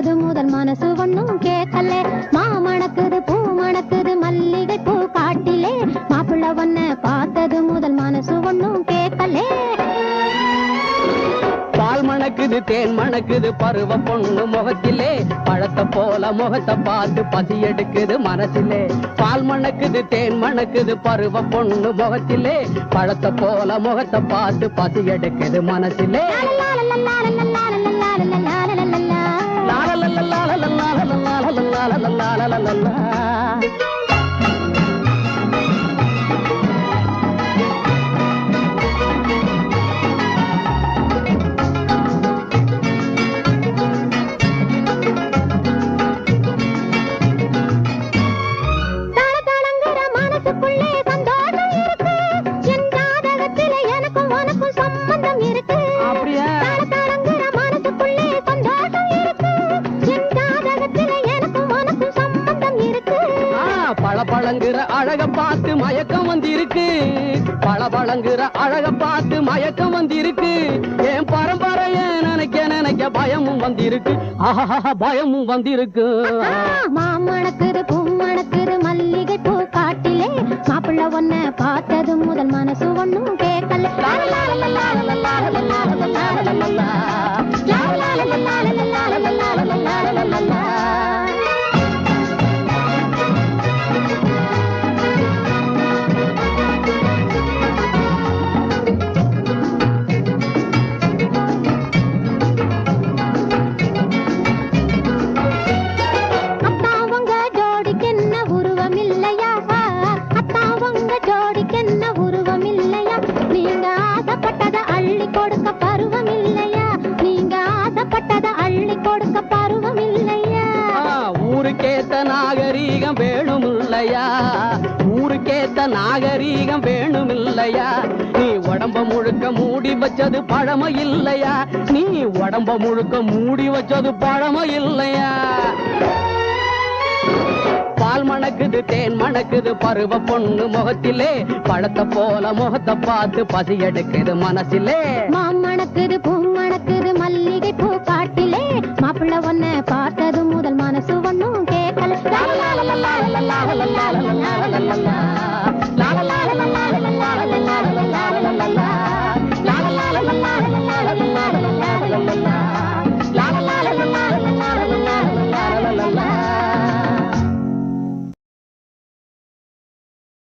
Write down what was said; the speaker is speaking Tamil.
பார்த்தது முதல் மனசு ஒண்ணும் கேட்கல. மாமணக்குது பூ மணக்குது மல்லிகை பூ காட்டிலே, மாப்பிள்ள ஒன்ன பார்த்தது முதல் மனசு ஒண்ணும் கேட்கல. பால் மணக்குது தேன் மணக்குது பருவ பொண்ணு முகத்திலே, பழத்தை போல முகத்தை பார்த்து பசி எடுக்குது மனசிலே. பால் மணக்குது தேன் மணக்குது பருவ பொண்ணு முகத்திலே, பழத்தை போல முகத்தை பார்த்து பசி எடுக்குது மனசிலே. பழபழங்குற அழக பார்த்து மயக்கம் வந்திருக்கு, பழபழங்குற அழக பார்த்து மயக்கம் வந்திருக்கு. என் பரம்பரைய நினைக்க நினைக்க பயமும் வந்திருக்கு, ஆஹா பயமும் வந்திருக்கு. மாமணக்குது பூ மணக்குது மல்லிகை பூ காட்டிலே, மாப்பிள்ள ஒன்ன பார்த்தது முதல் மனசு ஒண்ணும் கேட்கல. ஊருக்கேத்த நாகரீகம் வேணும் இல்லையா, ஊருக்கேத்த நாகரீகம் வேணும் இல்லையா. நீ உடம்ப முழுக்க மூடி வச்சது பழம இல்லையா, நீ உடம்ப முழுக்க மூடி வச்சது பழம இல்லையா. பால் மணக்குது தேன் மணக்குது பருவ பொண்ணு முகத்திலே, பழத்தை போல முகத்தை பார்த்து பசி எடுக்குது மனசிலே. மாமணக்குது பூ மணக்குது மல்லிகை பூ காட்டிலே, மாப்பிள்ள ஒன்ன பார்த்தது முதல் மனசு ஒண்ணும் கேட்கல.